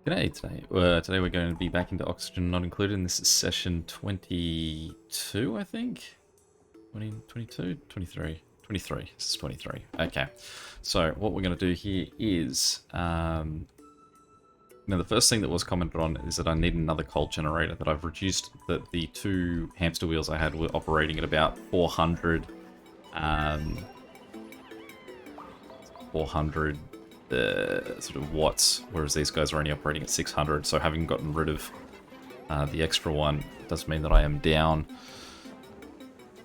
G'day today. Today we're going to be back into Oxygen Not Included, and this is session 22, I think? 20, 22? 23? 23. This is 23. Okay. So what we're going to do here is, now the first thing that was commented on is that I need another coal generator, that I've reduced, that the two hamster wheels I had were operating at about 400, 400 sort of watts, whereas these guys are only operating at 600. So having gotten rid of the extra one does mean that I am down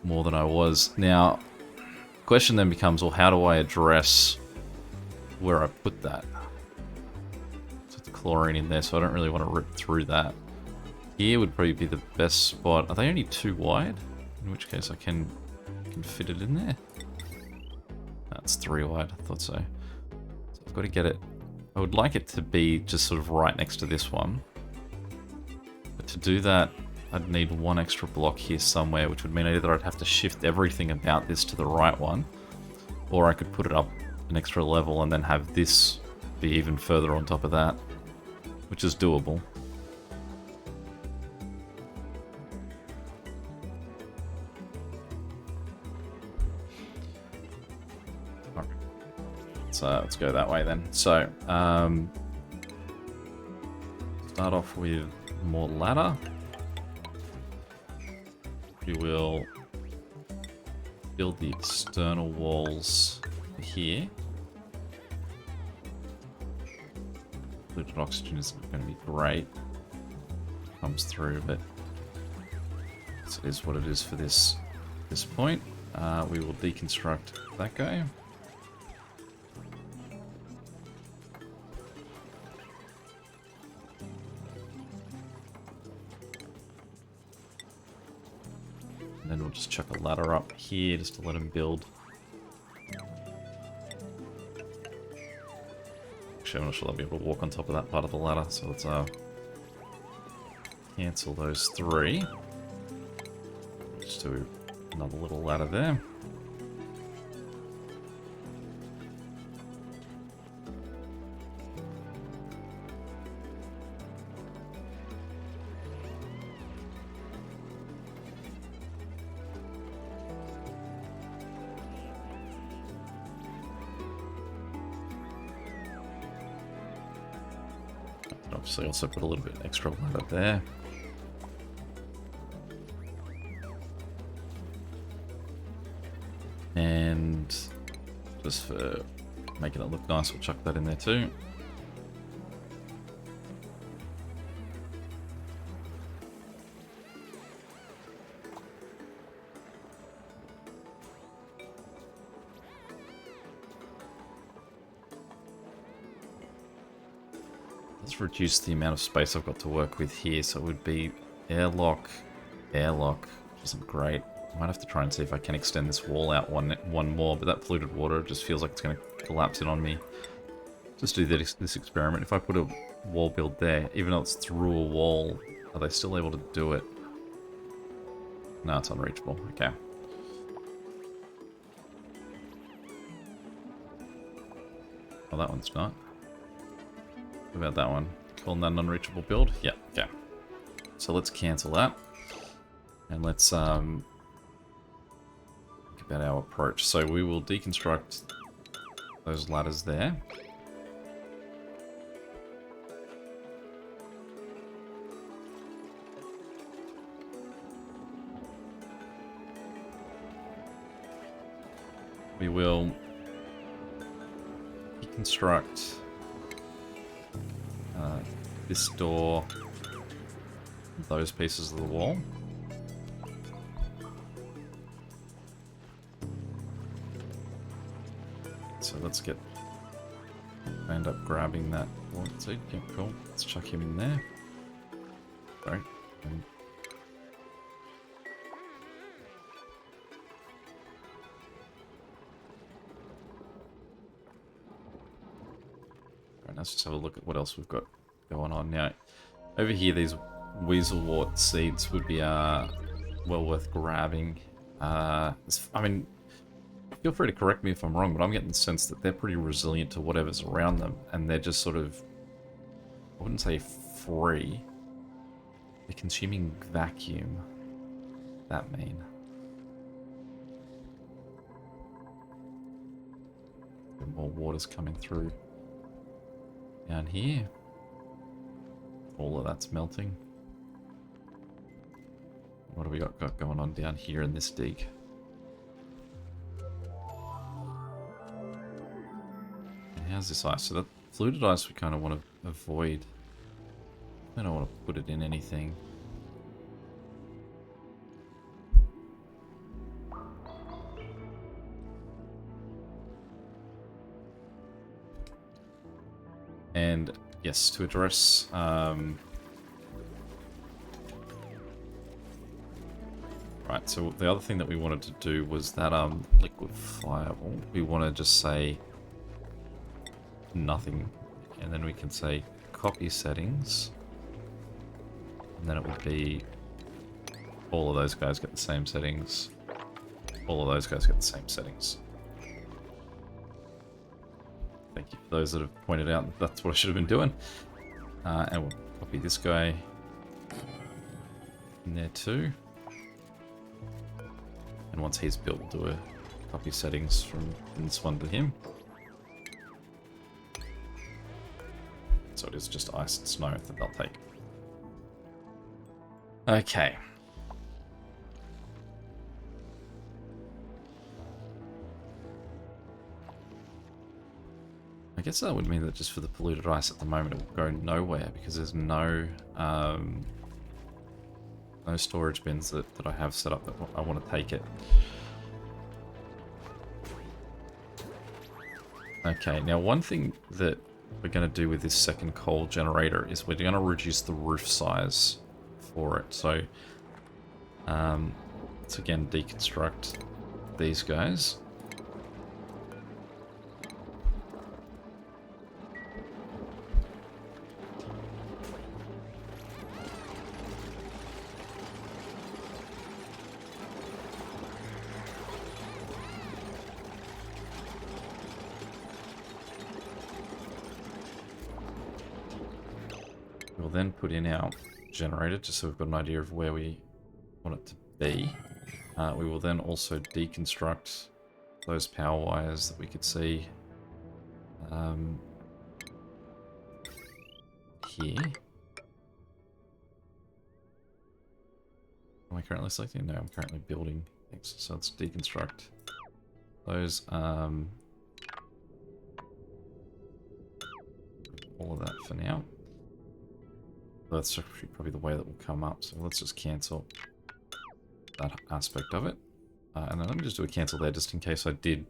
more than I was. Now, the question then becomes, well, how do I address where I put that? So the chlorine in there, so I don't really want to rip through that. Here would probably be the best spot. Are they only too wide? In which case I can fit it in there. That's 3 wide, I thought so. I've got to get it. I would like it to be just sort of right next to this one. But to do that, I'd need one extra block here somewhere, which would mean either I'd have to shift everything about this to the right one, or I could put it up an extra level and then have this be even further on top of that, which is doable. Let's go that way then. So, start off with more ladder. We will build the external walls here. Fluid oxygen is going to be great. Comes through, but it is what it is for this point. We will deconstruct that guy. And then we'll just chuck a ladder up here just to let him build. Actually, I'm not sure I'll be able to walk on top of that part of the ladder, so let's cancel those 3. Just do another little ladder there. Obviously also put a little bit extra ladder there. And just for making it look nice, we'll chuck that in there too. Let's reduce the amount of space I've got to work with here, so it would be airlock, which isn't great. I might have to try and see if I can extend this wall out one more, but that polluted water just feels like it's going to collapse in on me. Just do this experiment. If I put a wall build there, even though it's through a wall, are they still able to do it? No, it's unreachable. Okay. Oh, that one's not. What about that one? Calling that an unreachable build? Yeah, okay. So let's cancel that. And let's think about our approach. So we will deconstruct those ladders there. We will deconstruct this door, those pieces of the wall. So let's end up grabbing that wall seed. Yeah, cool. Let's chuck him in there. Sorry. Alright, let's just have a look at what else we've got going on now. Over here, these weaselwort seeds would be well worth grabbing. I mean, feel free to correct me if I'm wrong, but I'm getting the sense that they're pretty resilient to whatever's around them, and they're just sort of I wouldn't say free. They're consuming vacuum. That mean. More water's coming through down here. All of that's melting. What do we got going on down here in this dig? And how's this ice? So that fluted ice we kind of want to avoid. I don't want to put it in anything. And yes, to address right, so the other thing that we wanted to do was that liquid firewall. We want to just say nothing, and then we can say copy settings, and then it would be all of those guys get the same settings, all of those guys get the same settings. Thank you for those that have pointed out that's what I should have been doing. And we'll copy this guy in there too. And once he's built, we'll do a copy settings from this one to him. So it is just ice and snow that they'll take. Okay. I guess that would mean that just for the polluted ice at the moment it will go nowhere because there's no no storage bins that I have set up that I want to take it. Okay, now one thing that we're going to do with this second coal generator is we're going to reduce the roof size for it. So let's again deconstruct these guys. We'll then put in our generator just so we've got an idea of where we want it to be. We will then also deconstruct those power wires that we could see here. Am I currently selecting? No, I'm currently building things. So let's deconstruct those. All of that for now. That's actually probably the way that will come up. So let's just cancel that aspect of it. And then let me just do a cancel there just in case I did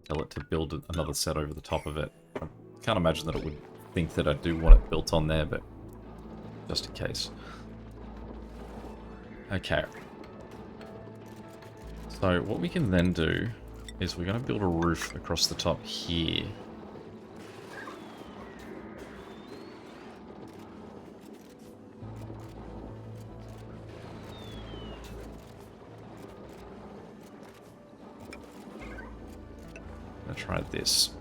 tell it to build another set over the top of it. I can't imagine that it would think that I do want it built on there, but just in case. Okay. So what we can then do is we're going to build a roof across the top here. Try this.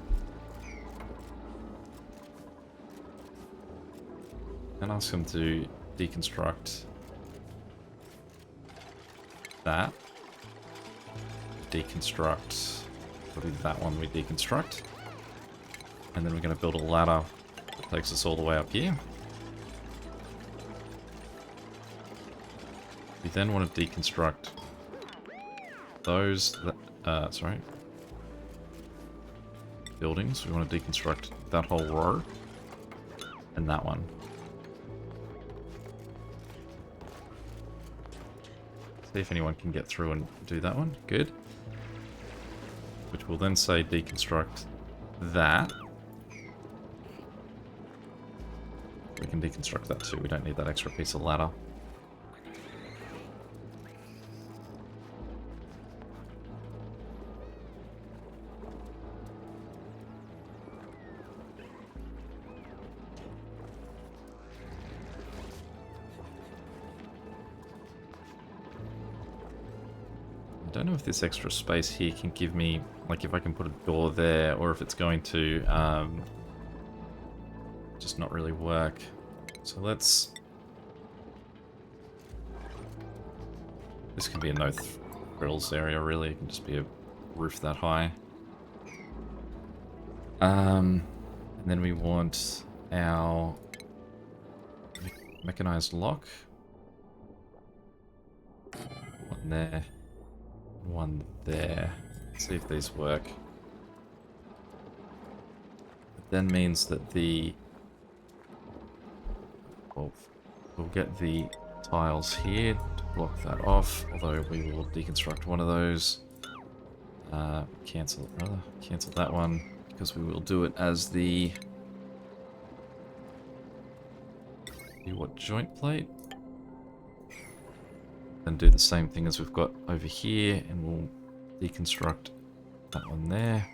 And ask them to deconstruct that. Deconstruct. Probably that one we deconstruct. And then we're going to build a ladder that takes us all the way up here. We then want to deconstruct those that, sorry. Buildings. We want to deconstruct that whole row and that one. See if anyone can get through and do that one. Good. Which will then say deconstruct that. We can deconstruct that too. We don't need that extra piece of ladder. I don't know if this extra space here can give me, like if I can put a door there, or if it's going to just not really work. So let's... This can be a no frills area, really. It can just be a roof that high. And then we want our mechanized lock. One there. One there. Let's see if these work. It then means that the... Well, we'll get the tiles here to block that off, although we will deconstruct one of those. Cancel that one, because we will do it as the... what, joint plate? And do the same thing as we've got over here, and we'll deconstruct that one there.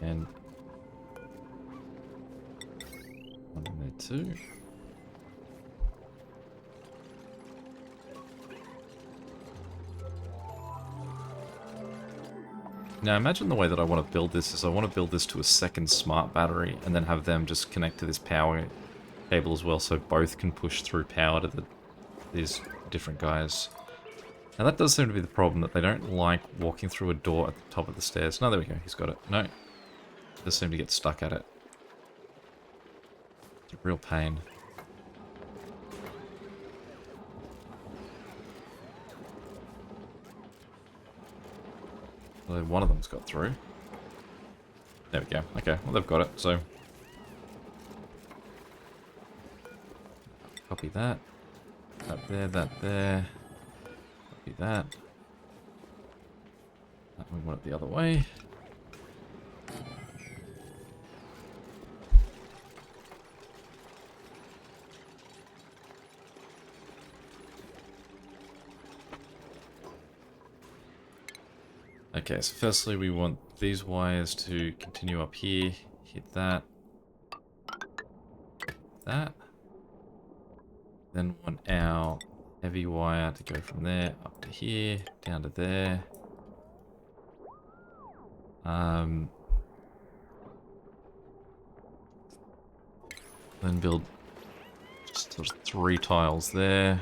And one in there too. Now imagine the way that I want to build this is I want to build this to a second smart battery and then have them just connect to this power cable as well, so both can push through power to these different guys. Now that does seem to be the problem, that they don't like walking through a door at the top of the stairs. No, there we go, he's got it. No, does seem to get stuck at it. It's a real pain. Well, one of them's got through. There we go. Okay, well they've got it, so... Copy that. That there, that there. Copy that. That we want it the other way. Okay, so firstly we want these wires to continue up here, hit that, that. Then want our heavy wire to go from there up to here, down to there. Then build just sort of 3 tiles there.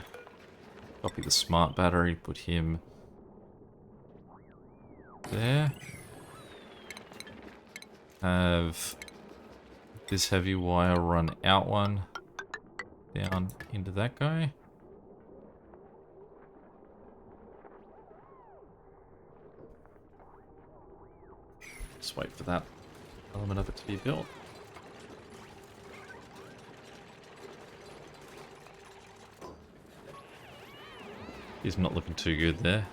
Copy the smart battery, put him there. Have this heavy wire run out one down into that guy. Just wait for that element of it to be built. He's not looking too good there.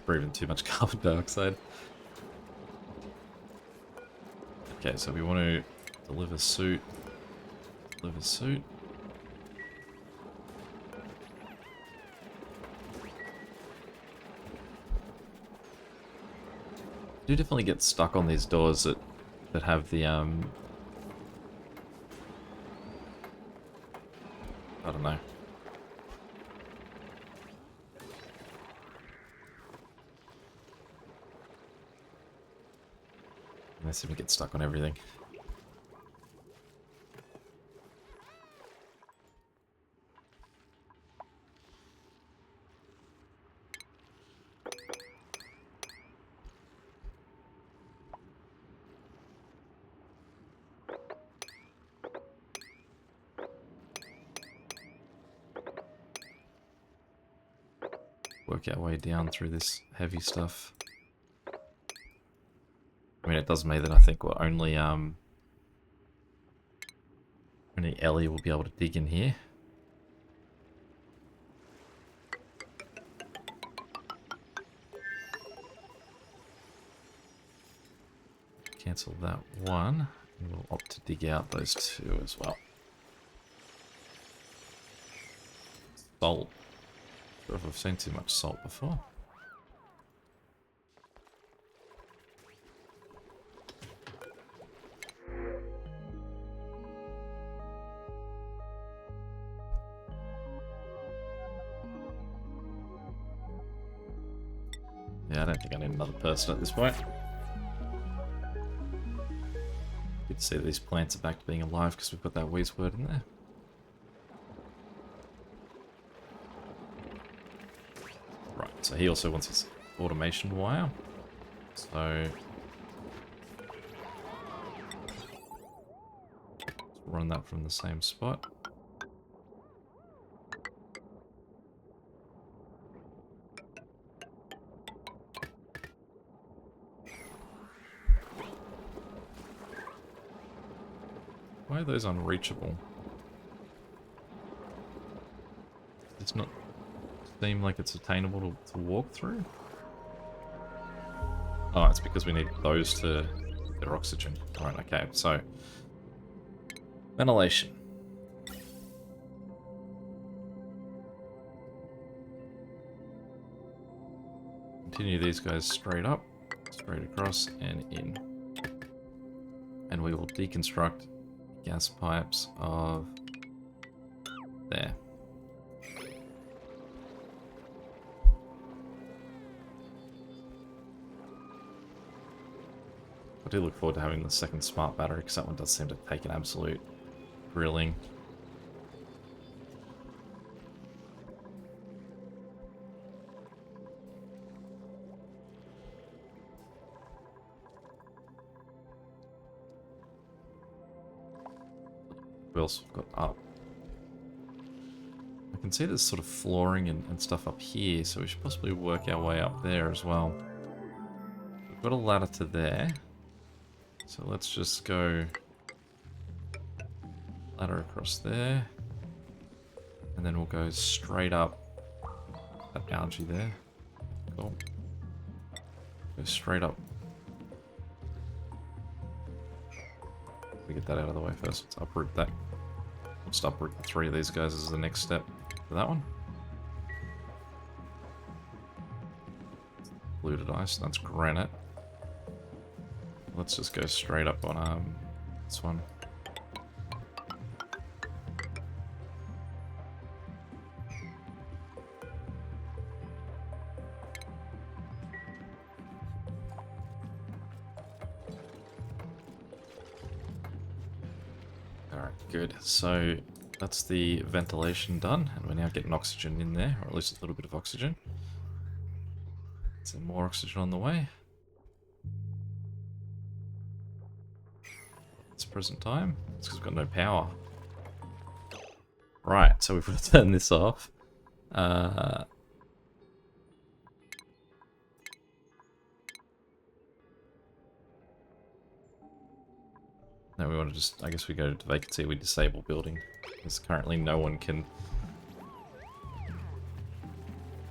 Breathing too much carbon dioxide. Okay, so we want to deliver suit. Deliver suit. Do definitely get stuck on these doors that have the I don't know. I seem to get stuck on everything. Work our way down through this heavy stuff. I mean, it does mean that I think only Ellie will be able to dig in here. Cancel that one. And we'll opt to dig out those 2 as well. Salt. Not sure if I've seen too much salt before. Yeah, I don't think I need another person at this point. Good to see that these plants are back to being alive because we've got that wheeze word in there. Right, so he also wants his automation wire. So run that from the same spot. Why are those unreachable? It's not seem like it's attainable to walk through? Oh, it's because we need those to get their oxygen. Alright, okay, so ventilation. Continue these guys straight up, straight across, and in. And we will deconstruct gas pipes of there. I do look forward to having the second smart battery, because that one does seem to take an absolute grilling. What else we've got up? I can see there's sort of flooring and stuff up here, so we should possibly work our way up there as well. We've got a ladder to there. So let's just go ladder across there. And then we'll go straight up that algae there. Cool. Go straight up. We get that out of the way first. Let's uproot that. Let's uproot the 3 of these guys as the next step for that one. Fluted ice, that's granite. Let's just go straight up on this one. Alright, good. So that's the ventilation done, and we're now getting oxygen in there, or at least a little bit of oxygen. Some more oxygen on the way. Present time. It's because we've got no power. Right, so we've got to turn this off. Now we want to just, I guess we go to vacancy, we disable building. Because currently no one can...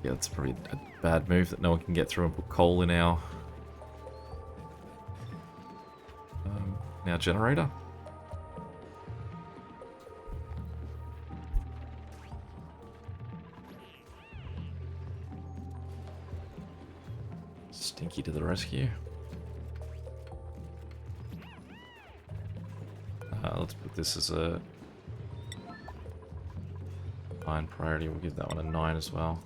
Yeah, that's probably a bad move that no one can get through and put coal in our generator. Stinky to the rescue. Let's put this as a 9 priority. We'll give that one a 9 as well.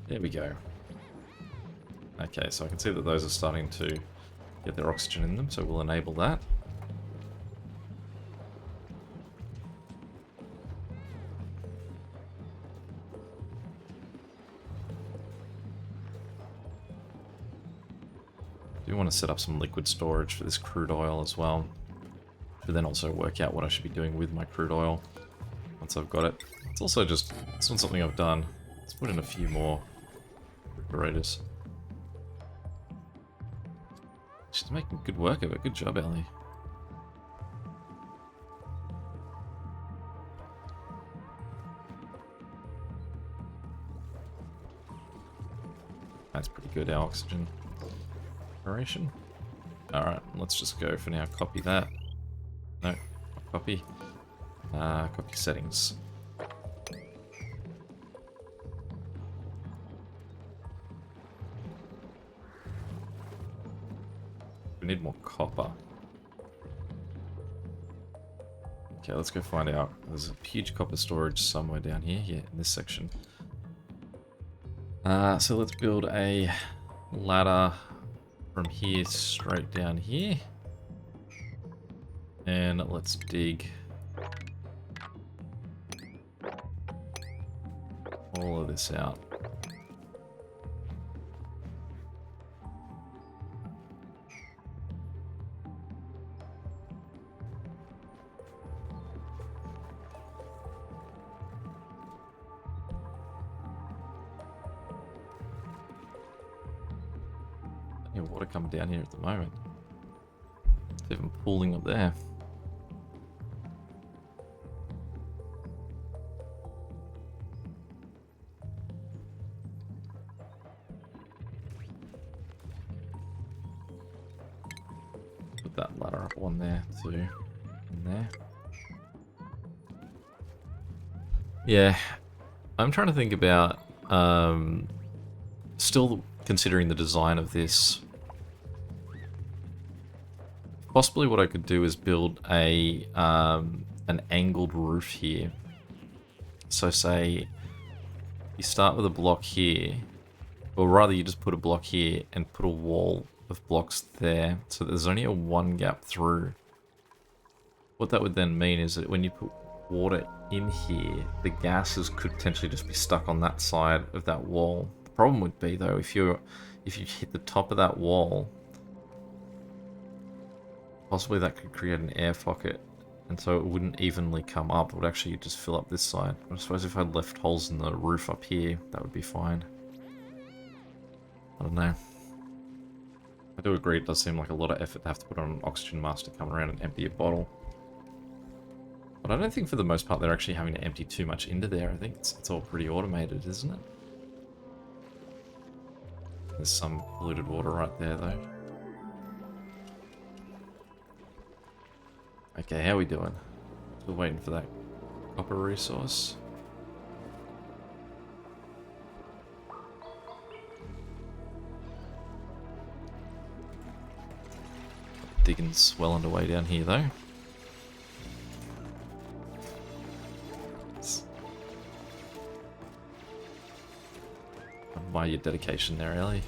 There we go. Okay, so I can see that those are starting to get their oxygen in them, so we'll enable that. I do want to set up some liquid storage for this crude oil as well, to then also work out what I should be doing with my crude oil once I've got it. It's also just, it's not something I've done. Let's put in a few more refrigerators. She's making good work of it. Good job, Ellie. That's pretty good, our oxygen generation. Alright, let's just go for now. Copy that. No, not copy. Copy settings. We need more copper. Okay, let's go find out. There's a huge copper storage somewhere down here. Yeah, in this section. So let's build a ladder from here straight down here. And let's dig all of this out. Any water coming down here at the moment. It's even pooling up there. Put that ladder up on there too. In there. Yeah, I'm trying to think about still considering the design of this. Possibly what I could do is build a an angled roof here. So say you start with a block here, or rather you just put a block here and put a wall of blocks there, so there's only a one gap through. What that would then mean is that when you put water in here, the gases could potentially just be stuck on that side of that wall. The problem would be though, if you hit the top of that wall, possibly that could create an air pocket, and so it wouldn't evenly come up. It would actually just fill up this side. I suppose if I had left holes in the roof up here, that would be fine. I don't know. I do agree it does seem like a lot of effort to have to put on an oxygen mask to come around and empty a bottle. But I don't think for the most part they're actually having to empty too much into there. I think it's all pretty automated, isn't it? There's some polluted water right there though. Okay, how are we doing? Still waiting for that copper resource. Digging's well underway down here though. Admire your dedication there, Ellie.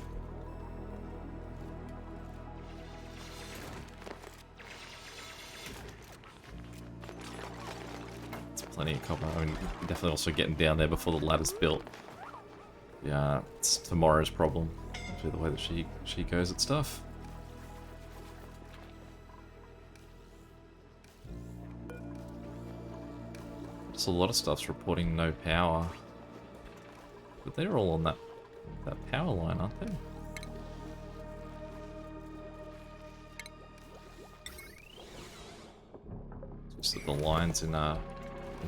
It's plenty of copper. I mean, definitely also getting down there before the ladder's built. Yeah, it's tomorrow's problem. The way that she goes at stuff. There's a lot of stuff's reporting no power. But they're all on that power line, aren't they? It's just that the line's in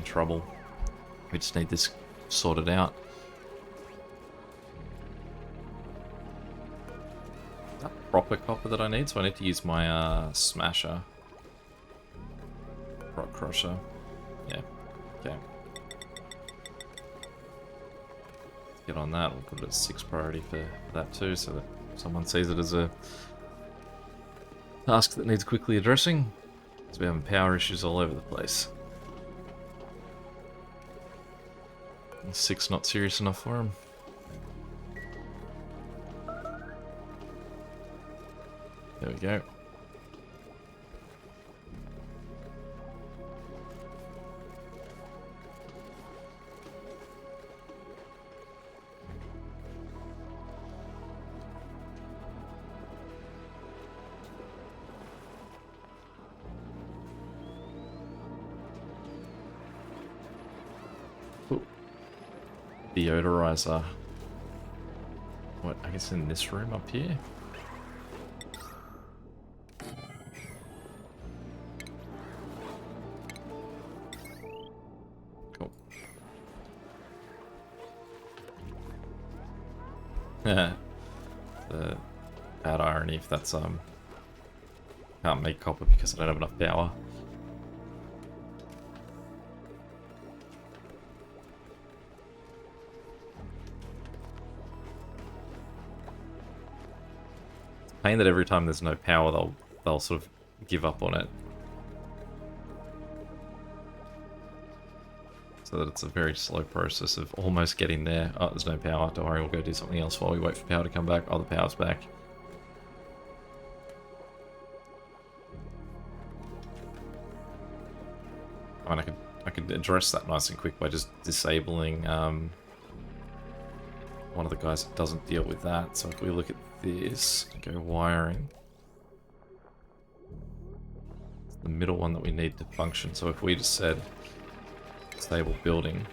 trouble. We just need this sorted out. Is that proper copper that I need? So I need to use my smasher. Rock crusher. Yeah. Okay. Get on that. We'll put it as 6 priority for that too, so that someone sees it as a task that needs quickly addressing. Because we're having power issues all over the place. 6 not serious enough for him. There we go. Deodorizer. What, I guess in this room up here? Cool. The bad irony if that's can't make copper because I don't have enough power. Pain that every time there's no power, they'll sort of give up on it. so that it's a very slow process of almost getting there. Oh, there's no power. Don't worry, we'll go do something else while we wait for power to come back. Oh, the power's back. I mean, I could address that nice and quick by just disabling one of the guys that doesn't deal with that. So if we look at this and go wiring, it's the middle one that we need to function. So if we just said stable building,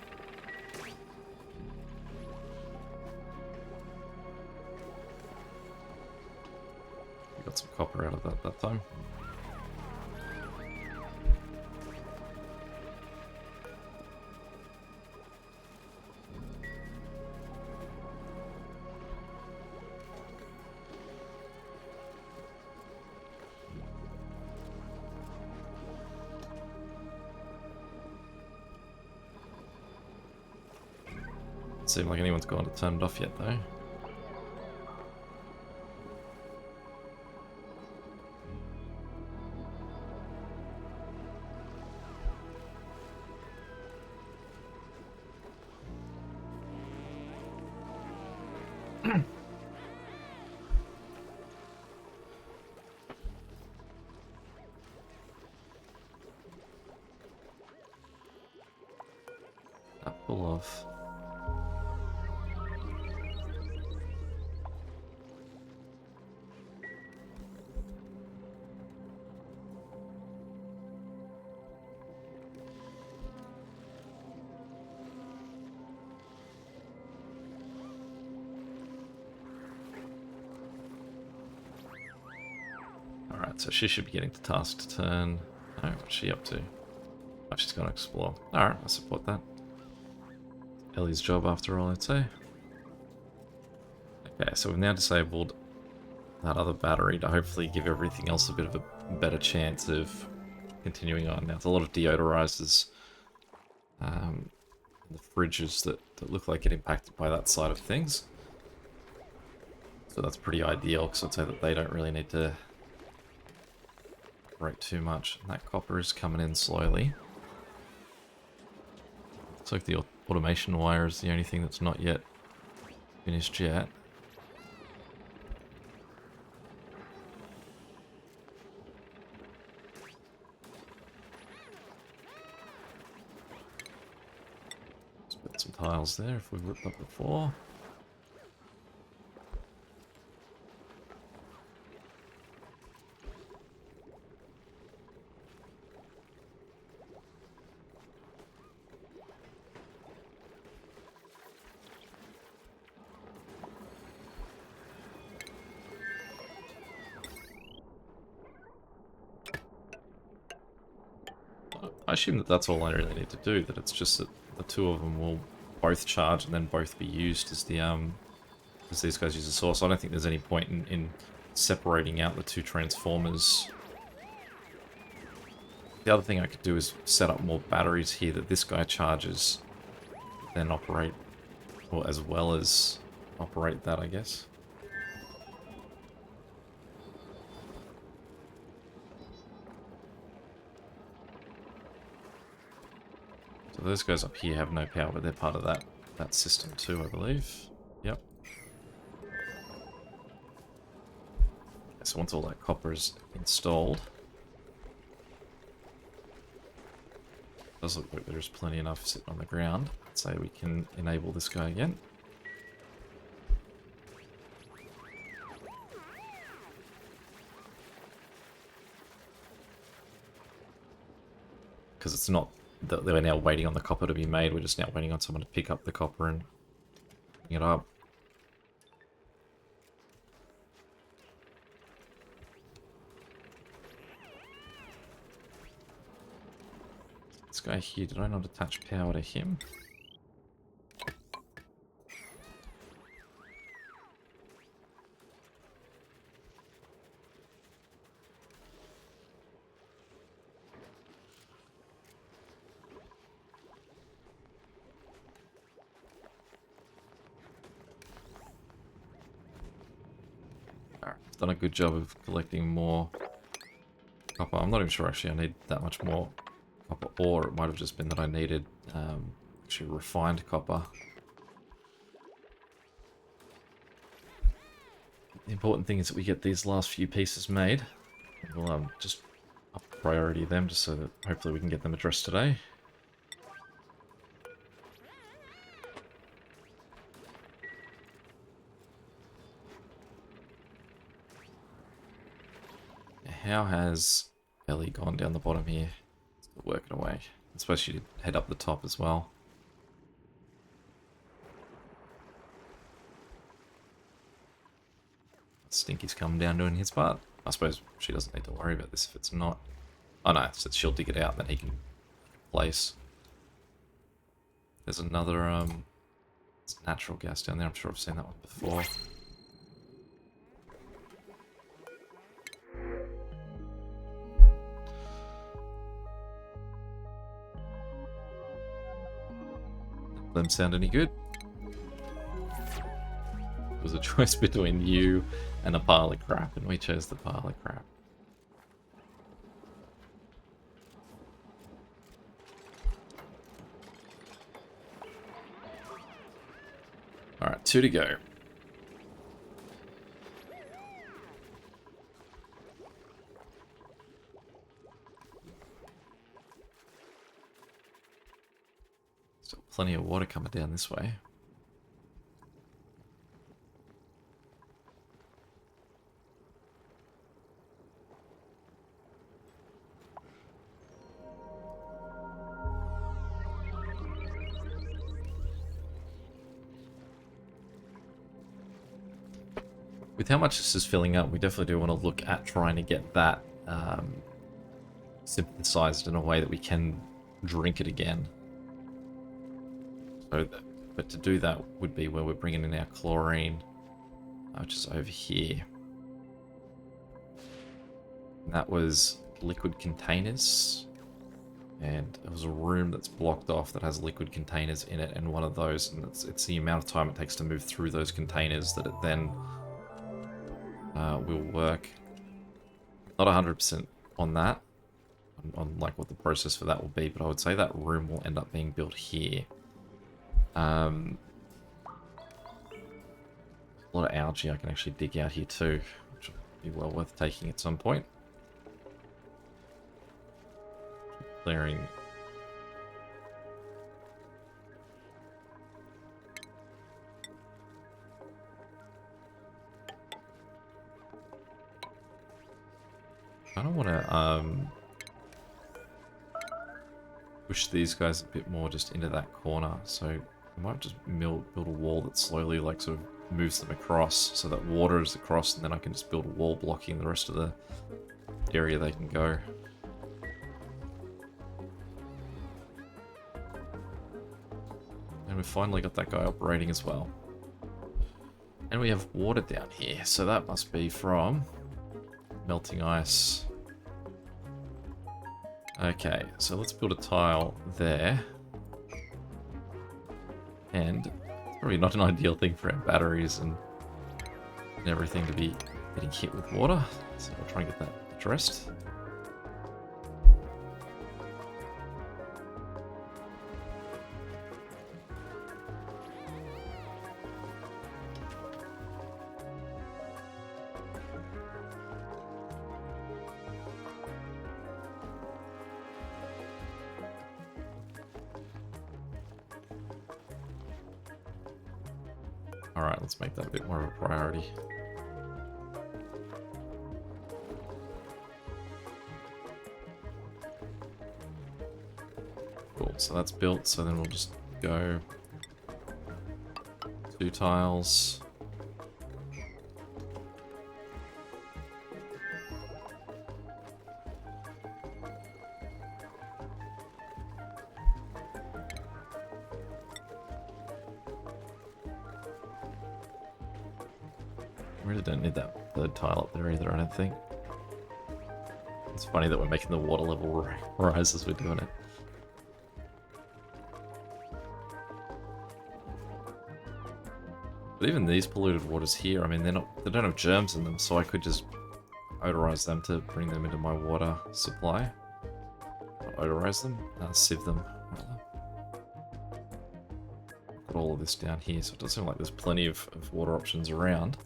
we got some copper out of that time. Doesn't seem like anyone's gone to turn it off yet, though. Pull off. Alright, so she should be getting to task to turn. Oh, what's she up to? Oh, she's going to explore. Alright, I support that. Ellie's job after all, I'd say. Okay, so we've now disabled that other battery to hopefully give everything else a bit of a better chance of continuing on. Now, there's a lot of deodorizers in the fridges that look like get impacted by that side of things. So that's pretty ideal, because I'd say that they don't really need to operate too much. And that copper is coming in slowly. Looks like the automation wire is the only thing that's not yet finished yet. Let's put some tiles there if we've ripped up before. I assume that that's all I really need to do, that it's just that the two of them will both charge and then both be used as the as these guys use the source. I don't think there's any point in separating out the two transformers. The other thing I could do is set up more batteries here that this guy charges, then operate, or as well as operate that, I guess. So those guys up here have no power, but they're part of that system too, I believe. Yep. So once all that copper is installed, it does look like there's plenty enough sitting on the ground. So we can enable this guy again. Because it's not that we're now waiting on the copper to be made, we're just now waiting on someone to pick up the copper and bring it up. This guy here, did I not attach power to him? Done a good job of collecting more copper. I'm not even sure actually I need that much more copper ore. It might have just been that I needed actually refined copper. The important thing is that we get these last few pieces made. We'll just up priority them just so that hopefully we can get them addressed today. How has Ellie gone down the bottom here? Still working away. I suppose she did head up the top as well. Stinky's coming down doing his part. I suppose she doesn't need to worry about this if it's not. Oh no, so she'll dig it out, then he can place. There's another it's natural gas down there. I'm sure I've seen that one before. Them sound any good? It was a choice between you and a pile of crap, and we chose the pile of crap. Alright, 2 to go. Still plenty of water coming down this way. With how much this is filling up, we definitely do want to look at trying to get that synthesized in a way that we can drink it again. So, but to do that would be where we're bringing in our chlorine, which is over here. And that was liquid containers. And there was a room that's blocked off that has liquid containers in it, and one of those, and it's the amount of time it takes to move through those containers that it then will work. Not 100% on that, on like what the process for that will be, but I would say that room will end up being built here. A lot of algae I can actually dig out here too, which will be well worth taking at some point. Clearing. I don't want to push these guys a bit more just into that corner, so I might just build a wall that slowly like sort of moves them across so that water is across, and then I can just build a wall blocking the rest of the area they can go. And we've finally got that guy operating as well. And we have water down here, so that must be from melting ice. Okay, so let's build a tile there. And it's probably not an ideal thing for our batteries and everything to be getting hit with water. So we'll try and get that addressed. Alright, let's make that a bit more of a priority. Cool, so that's built, so then we'll just go 2 tiles. Really don't need that third tile up there either, I don't think. It's funny that we're making the water level rise as we're doing it. But even these polluted waters here, I mean, they don't have germs in them, so I could just odorize them to bring them into my water supply. Not odorize them, sieve them. put all of this down here, so it does seem like there's plenty of water options around.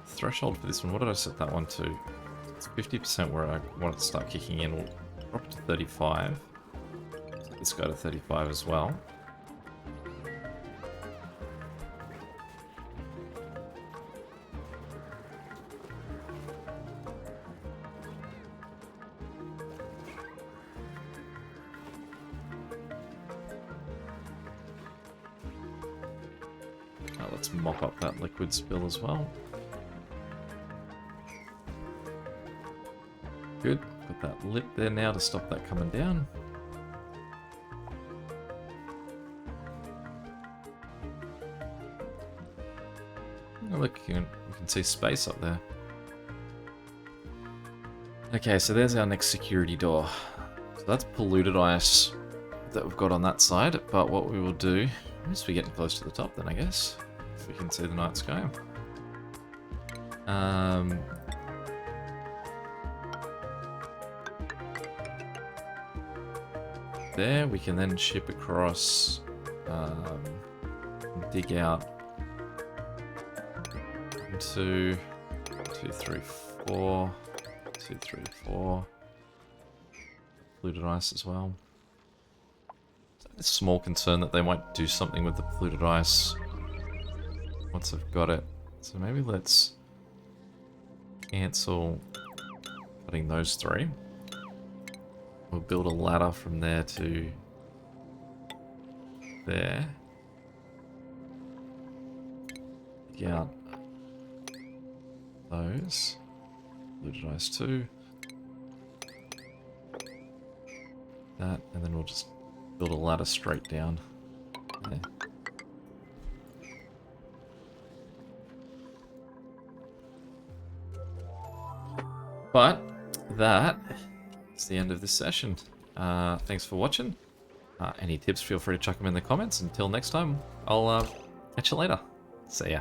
Threshold for this one, what did I set that one to? It's 50% where I want it to start kicking in. We'll drop it to 35. Set this guy to 35 as well. Now let's mop up that liquid spill as well. Good. Got that lip there now to stop that coming down. Oh, look, you can see space up there. Okay, so there's our next security door. So that's polluted ice that we've got on that side, but what we will do is we're getting close to the top then, I guess, if we can see the night sky. There, we can then ship across, dig out 1, 2, 2, 3, 4, 2, 3, 4. Polluted ice as well. It's a small concern that they might do something with the polluted ice once I've got it. So maybe let's cancel cutting those 3. We'll build a ladder from there to there. Dig out those. Polluted ice 2. That, and then we'll just build a ladder straight down there. But that is the end of this session. Thanks for watching. Any tips, feel free to chuck them in the comments. Until next time, I'll catch you later. See ya.